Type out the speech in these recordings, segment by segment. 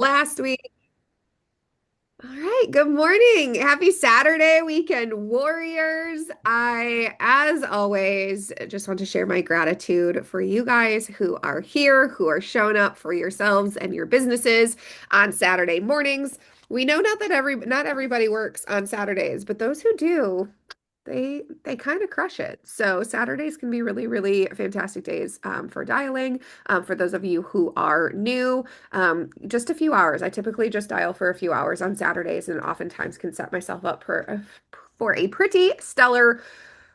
last week. All right, good morning. Happy Saturday, weekend warriors. As always, just want to share my gratitude for you guys who are here, who are showing up for yourselves and your businesses on Saturday mornings. We know not everybody works on Saturdays, but those who do, they kind of crush it. So Saturdays can be really, really fantastic days for dialing. For those of you who are new, just a few hours. I typically just dial for a few hours on Saturdays, and oftentimes can set myself up for a pretty stellar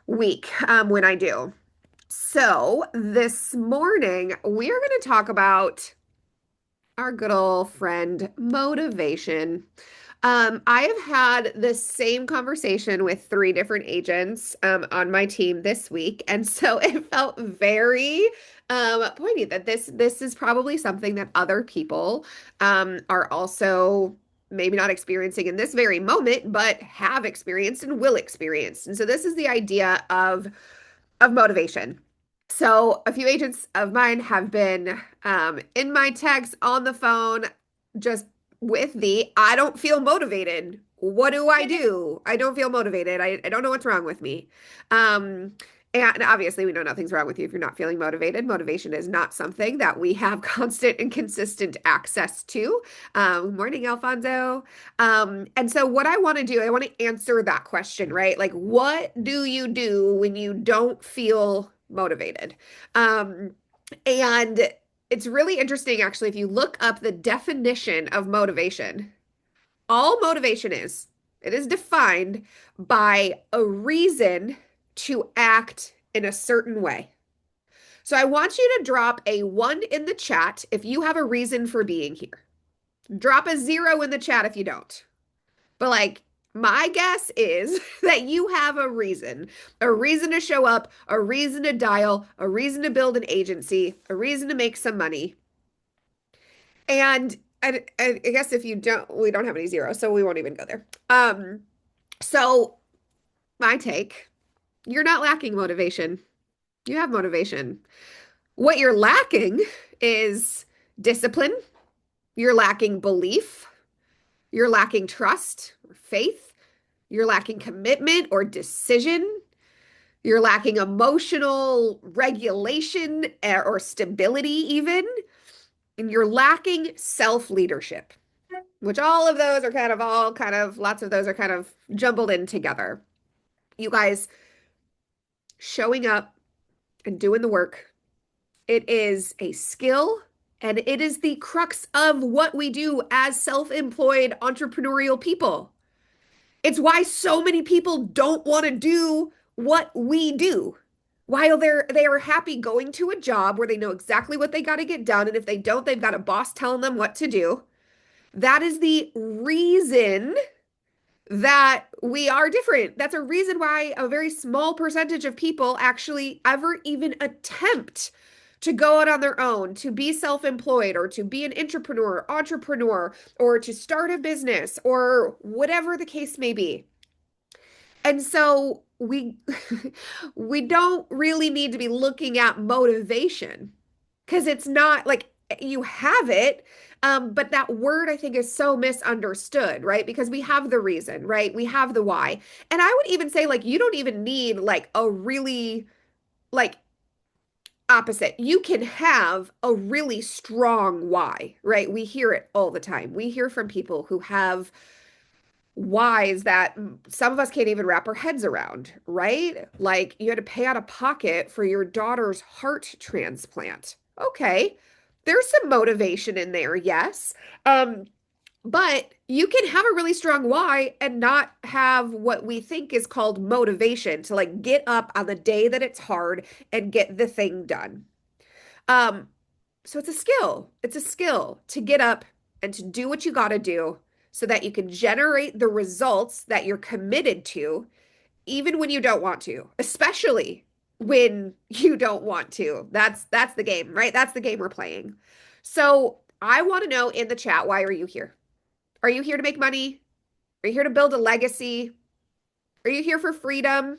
week when I do. So this morning we are going to talk about our good old friend motivation. I have had the same conversation with three different agents on my team this week, and so it felt very poignant that this is probably something that other people are also maybe not experiencing in this very moment, but have experienced and will experience. And so this is the idea of motivation. So a few agents of mine have been in my text on the phone, just with the I don't feel motivated. What do I do? I don't feel motivated. I don't know what's wrong with me. Um, and obviously, we know nothing's wrong with you if you're not feeling motivated. Motivation is not something that we have constant and consistent access to. Morning, Alfonso. And so, what I want to do, I want to answer that question, right? Like, what do you do when you don't feel motivated? Um, and it's really interesting, actually, if you look up the definition of motivation, all motivation is, it is defined by a reason to act in a certain way. So I want you to drop a one in the chat if you have a reason for being here. Drop a zero in the chat if you don't. But like, my guess is that you have a reason to show up, a reason to dial, a reason to build an agency, a reason to make some money. And I guess if you don't, we don't have any zeros, so we won't even go there. So my take, you're not lacking motivation. You have motivation. What you're lacking is discipline. You're lacking belief. You're lacking trust or faith. You're lacking commitment or decision. You're lacking emotional regulation or stability, even. And you're lacking self-leadership, which all of those are lots of those are kind of jumbled in together. You guys showing up and doing the work, it is a skill and it is the crux of what we do as self-employed entrepreneurial people. It's why so many people don't want to do what we do. While they are happy going to a job where they know exactly what they got to get done, and if they don't, they've got a boss telling them what to do. That is the reason that we are different. That's a reason why a very small percentage of people actually ever even attempt to go out on their own, to be self-employed or to be an entrepreneur, or to start a business or whatever the case may be. And so we we don't really need to be looking at motivation because it's not like you have it. But that word I think is so misunderstood, right? Because we have the reason, right? We have the why. And I would even say like you don't even need like a really like opposite. You can have a really strong why, right? We hear it all the time. We hear from people who have whys that some of us can't even wrap our heads around, right? Like you had to pay out of pocket for your daughter's heart transplant. Okay, there's some motivation in there, yes. Um, but you can have a really strong why and not have what we think is called motivation to like get up on the day that it's hard and get the thing done. Um, so it's a skill. It's a skill to get up and to do what you got to do so that you can generate the results that you're committed to, even when you don't want to, especially when you don't want to. That's the game, right? That's the game we're playing. So I want to know in the chat, why are you here? Are you here to make money? Are you here to build a legacy? Are you here for freedom?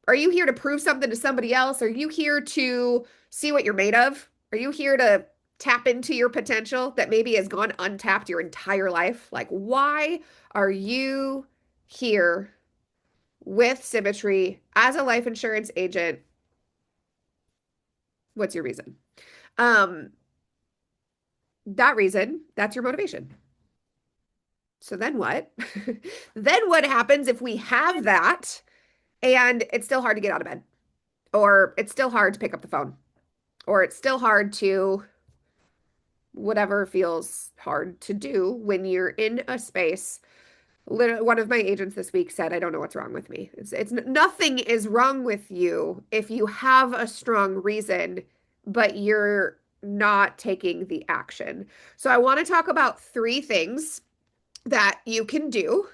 Are you here to prove something to somebody else? Are you here to see what you're made of? Are you here to tap into your potential that maybe has gone untapped your entire life? Like, why are you here with Symmetry as a life insurance agent? What's your reason? Um, that reason, that's your motivation. So then what? Then what happens if we have that and it's still hard to get out of bed, or it's still hard to pick up the phone, or it's still hard to whatever feels hard to do when you're in a space. Literally, one of my agents this week said, "I don't know what's wrong with me." It's nothing is wrong with you if you have a strong reason, but you're not taking the action. So I want to talk about three things that you can do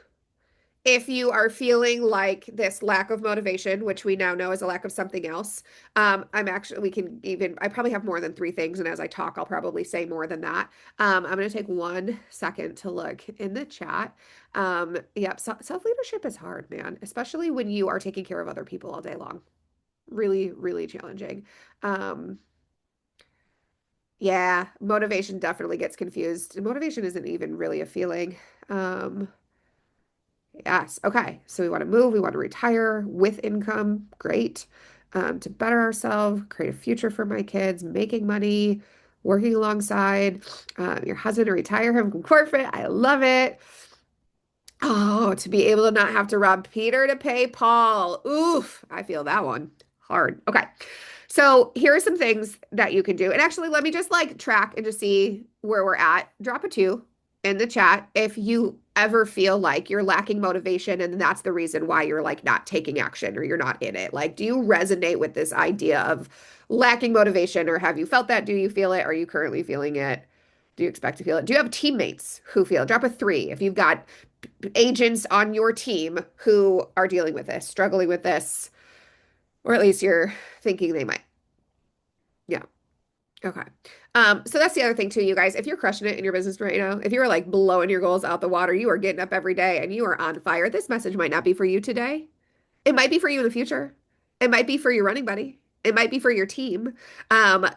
if you are feeling like this lack of motivation, which we now know is a lack of something else. We can even, I probably have more than three things. And as I talk, I'll probably say more than that. I'm going to take 1 second to look in the chat. Yep, self-leadership is hard, man, especially when you are taking care of other people all day long. Really, really challenging. Um, yeah, motivation definitely gets confused. Motivation isn't even really a feeling. Um, Yes. Okay. So we want to move, we want to retire with income. Great. To better ourselves, create a future for my kids, making money, working alongside your husband to retire him from corporate. I love it. Oh, to be able to not have to rob Peter to pay Paul. Oof, I feel that one hard. Okay. So here are some things that you can do. And actually, let me just like track and just see where we're at. Drop a two in the chat if you ever feel like you're lacking motivation and that's the reason why you're like not taking action or you're not in it. Like, do you resonate with this idea of lacking motivation, or have you felt that? Do you feel it? Are you currently feeling it? Do you expect to feel it? Do you have teammates who feel it? Drop a three if you've got agents on your team who are dealing with this, struggling with this, or at least you're thinking they might. Yeah. Okay. So that's the other thing too, you guys. If you're crushing it in your business right now, if you're like blowing your goals out the water, you are getting up every day and you are on fire, this message might not be for you today. It might be for you in the future. It might be for your running buddy. It might be for your team.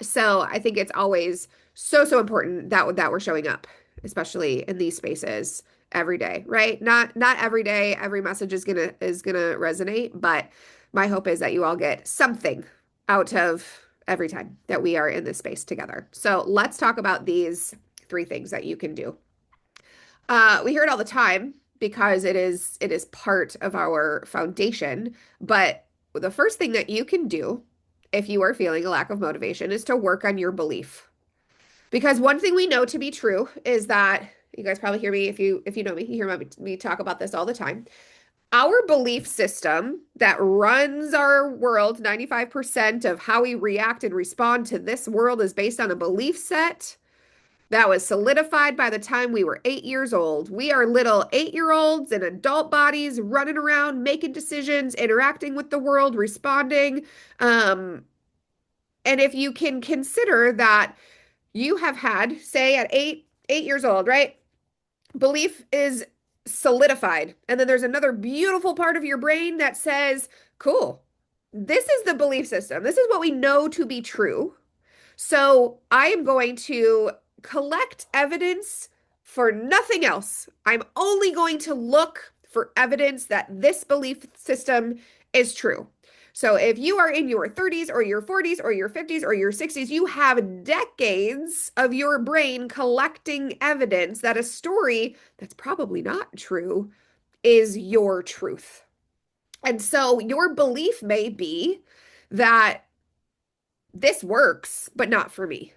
So I think it's always so, so important that we're showing up, especially in these spaces every day, right? Not every day, every message is gonna resonate, but my hope is that you all get something out of every time that we are in this space together. So let's talk about these three things that you can do. We hear it all the time because it is part of our foundation. But the first thing that you can do if you are feeling a lack of motivation is to work on your belief. Because one thing we know to be true is that you guys probably hear me if you know me, you hear me talk about this all the time. Our belief system that runs our world, 95% of how we react and respond to this world is based on a belief set that was solidified by the time we were 8 years old. We are little 8-year-olds in adult bodies running around, making decisions, interacting with the world, responding. Um, and if you can consider that you have had, say, at 8 years old, right? Belief is solidified. And then there's another beautiful part of your brain that says, cool, this is the belief system. This is what we know to be true. So I am going to collect evidence for nothing else. I'm only going to look for evidence that this belief system is true. So if you are in your 30s or your 40s or your 50s or your 60s, you have decades of your brain collecting evidence that a story that's probably not true is your truth. And so your belief may be that this works, but not for me,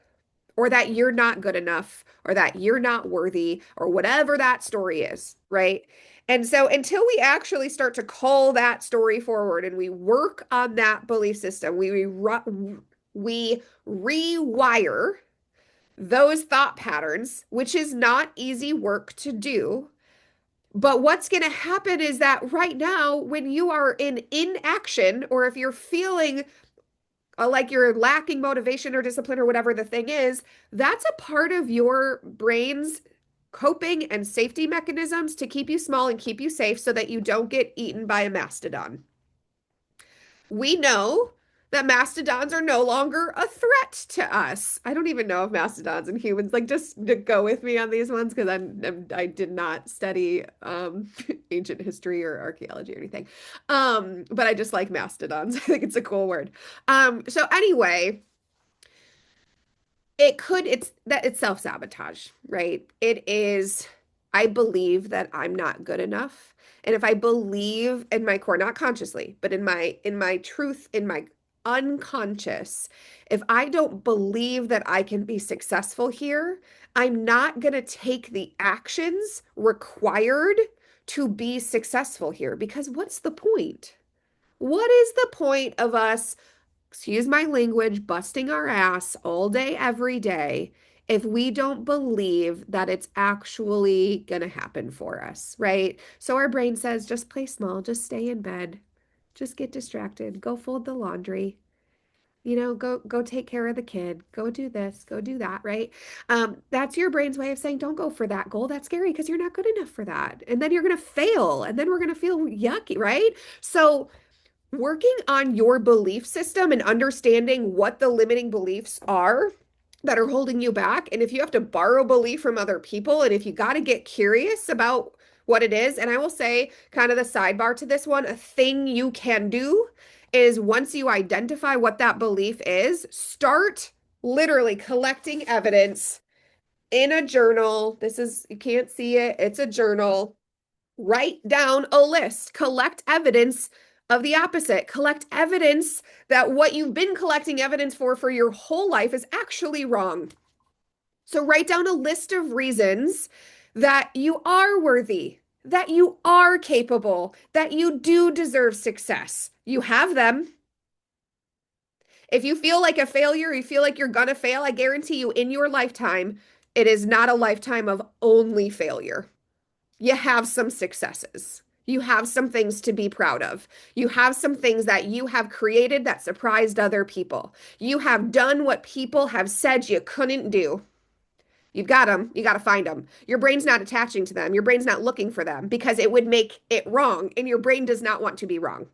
or that you're not good enough, or that you're not worthy, or whatever that story is, right? And so until we actually start to call that story forward and we work on that belief system, we rewire those thought patterns, which is not easy work to do. But what's going to happen is that right now, when you are in inaction, or if you're feeling like you're lacking motivation or discipline or whatever the thing is, that's a part of your brain's coping and safety mechanisms to keep you small and keep you safe so that you don't get eaten by a mastodon. We know that mastodons are no longer a threat to us. I don't even know if mastodons and humans like just to go with me on these ones because I did not study ancient history or archaeology or anything. But I just like mastodons. I think it's a cool word. So anyway, it's self-sabotage, right? It is, I believe that I'm not good enough. And if I believe in my core, not consciously, but in my truth, in my unconscious, if I don't believe that I can be successful here, I'm not going to take the actions required to be successful here because what's the point? What is the point of us, excuse my language, busting our ass all day, every day, if we don't believe that it's actually going to happen for us, right? So our brain says, just play small, just stay in bed, just get distracted, go fold the laundry. Go take care of the kid. Go do this, go do that, right? That's your brain's way of saying, don't go for that goal. That's scary because you're not good enough for that. And then you're going to fail, and then we're going to feel yucky, right? So working on your belief system and understanding what the limiting beliefs are that are holding you back. And if you have to borrow belief from other people, and if you got to get curious about what it is, and I will say, kind of the sidebar to this one, a thing you can do is once you identify what that belief is, start literally collecting evidence in a journal. This is, you can't see it, it's a journal. Write down a list, collect evidence of the opposite, collect evidence that what you've been collecting evidence for your whole life is actually wrong. So write down a list of reasons that you are worthy, that you are capable, that you do deserve success. You have them. If you feel like a failure, you feel like you're gonna fail, I guarantee you in your lifetime, it is not a lifetime of only failure. You have some successes. You have some things to be proud of. You have some things that you have created that surprised other people. You have done what people have said you couldn't do. You've got them. You got to find them. Your brain's not attaching to them. Your brain's not looking for them because it would make it wrong, and your brain does not want to be wrong.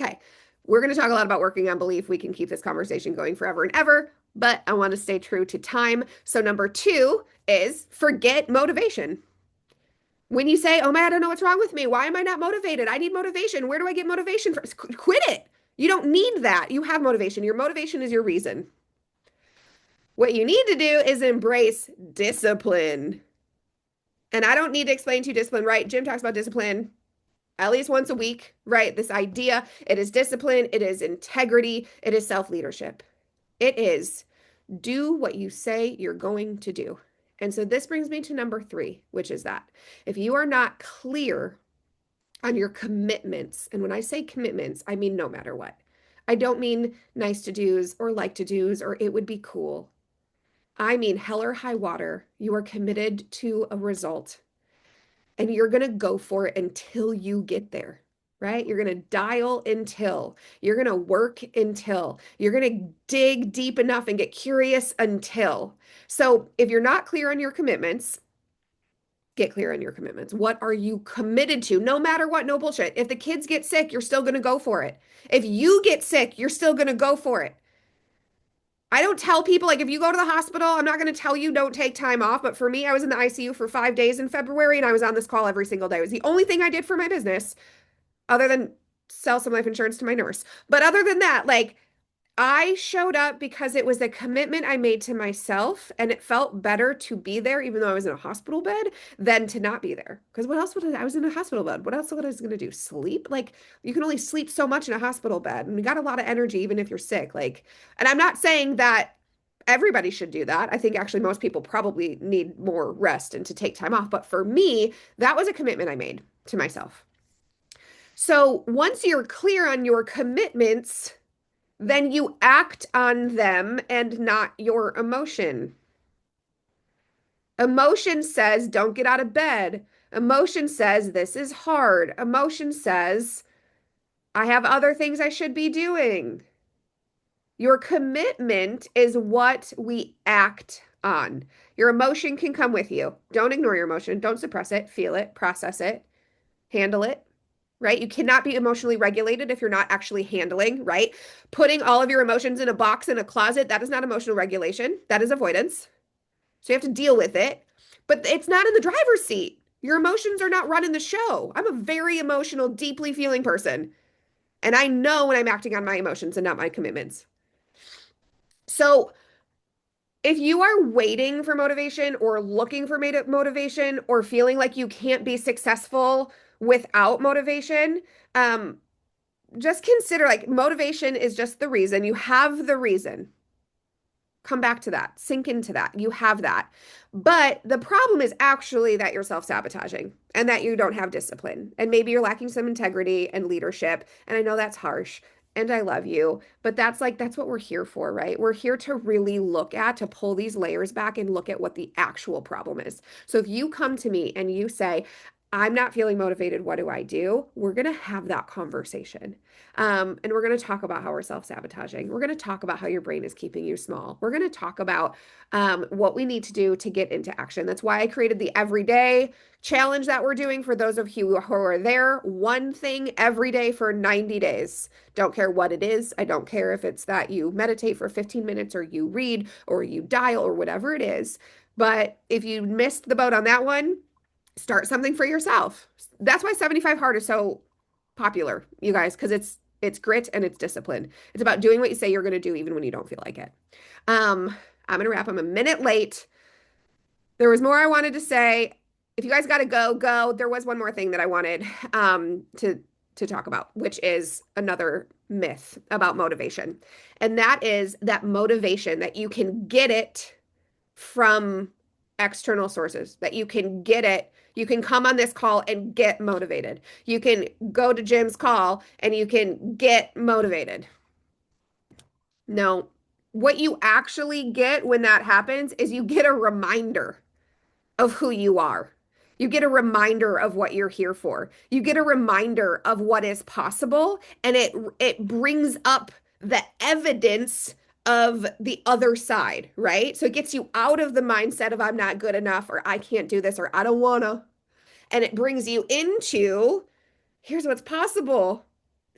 Okay. We're going to talk a lot about working on belief. We can keep this conversation going forever and ever, but I want to stay true to time. So, number two is forget motivation. When you say, oh my, I don't know what's wrong with me. Why am I not motivated? I need motivation. Where do I get motivation from? Quit it. You don't need that. You have motivation. Your motivation is your reason. What you need to do is embrace discipline. And I don't need to explain to you discipline, right? Jim talks about discipline at least once a week, right? This idea, it is discipline, it is integrity, it is self-leadership. It is do what you say you're going to do. And so this brings me to number three, which is that if you are not clear on your commitments, and when I say commitments, I mean no matter what. I don't mean nice to do's or like to do's or it would be cool. I mean hell or high water. You are committed to a result and you're going to go for it until you get there. Right? You're going to dial until, you're going to work until, you're going to dig deep enough and get curious until. So if you're not clear on your commitments, get clear on your commitments. What are you committed to? No matter what, no bullshit. If the kids get sick, you're still going to go for it. If you get sick, you're still going to go for it. I don't tell people, like, if you go to the hospital, I'm not going to tell you don't take time off. But for me, I was in the ICU for 5 days in February and I was on this call every single day. It was the only thing I did for my business other than sell some life insurance to my nurse. But other than that, like, I showed up because it was a commitment I made to myself, and it felt better to be there, even though I was in a hospital bed, than to not be there. Because what else I was in a hospital bed. What else was I going to do? Sleep? Like, you can only sleep so much in a hospital bed, and you got a lot of energy, even if you're sick. Like, and I'm not saying that everybody should do that. I think actually most people probably need more rest and to take time off. But for me, that was a commitment I made to myself. So once you're clear on your commitments, then you act on them and not your emotion. Emotion says, don't get out of bed. Emotion says, this is hard. Emotion says, I have other things I should be doing. Your commitment is what we act on. Your emotion can come with you. Don't ignore your emotion. Don't suppress it. Feel it, process it, handle it, right? You cannot be emotionally regulated if you're not actually handling, right? Putting all of your emotions in a box in a closet, that is not emotional regulation. That is avoidance. So you have to deal with it, but it's not in the driver's seat. Your emotions are not running the show. I'm a very emotional, deeply feeling person, and I know when I'm acting on my emotions and not my commitments. So if you are waiting for motivation or looking for motivation or feeling like you can't be successful without motivation, um, just consider like motivation is just the reason. You have the reason. Come back to that, sink into that. You have that. But the problem is actually that you're self-sabotaging and that you don't have discipline. And maybe you're lacking some integrity and leadership. And I know that's harsh. And I love you, but that's what we're here for, right? We're here to really look at, to pull these layers back and look at what the actual problem is. So if you come to me and you say, I'm not feeling motivated, what do I do? We're going to have that conversation. And we're going to talk about how we're self-sabotaging. We're going to talk about how your brain is keeping you small. We're going to talk about what we need to do to get into action. That's why I created the everyday challenge that we're doing for those of you who are there. One thing every day for 90 days. Don't care what it is. I don't care if it's that you meditate for 15 minutes or you read or you dial or whatever it is. But if you missed the boat on that one, start something for yourself. That's why 75 Hard is so popular, you guys, because it's grit and it's discipline. It's about doing what you say you're going to do even when you don't feel like it. I'm going to wrap. I'm a minute late. There was more I wanted to say. If you guys got to go, go. There was one more thing that I wanted to talk about, which is another myth about motivation. And that is that motivation that you can get it from external sources, that you can get it. You can come on this call and get motivated. You can go to Jim's call and you can get motivated. No, what you actually get when that happens is you get a reminder of who you are. You get a reminder of what you're here for. You get a reminder of what is possible, and it brings up the evidence of the other side, right? So it gets you out of the mindset of I'm not good enough or I can't do this or I don't wanna. And it brings you into here's what's possible.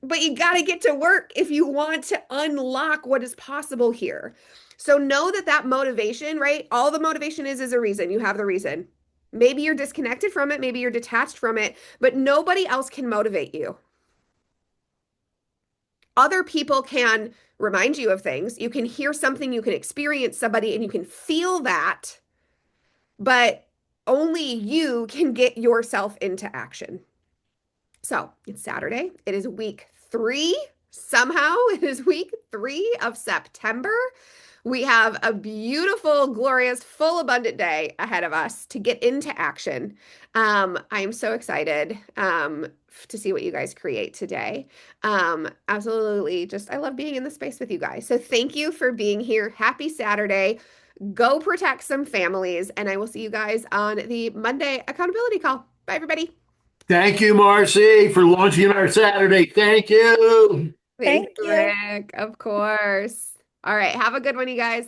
But you got to get to work if you want to unlock what is possible here. So know that that motivation, right? All the motivation is a reason. You have the reason. Maybe you're disconnected from it, maybe you're detached from it, but nobody else can motivate you. Other people can remind you of things. You can hear something, you can experience somebody, and you can feel that, but only you can get yourself into action. So it's Saturday. It is week 3. Somehow it is week 3 of September. We have a beautiful, glorious, full, abundant day ahead of us to get into action. I am so excited to see what you guys create today. Absolutely. Just, I love being in the space with you guys. So thank you for being here. Happy Saturday. Go protect some families, and I will see you guys on the Monday accountability call. Bye, everybody. Thank you, Marcy, for launching our Saturday. Thank you. Thanks, Thank you. Rick. Of course. All right. Have a good one, you guys.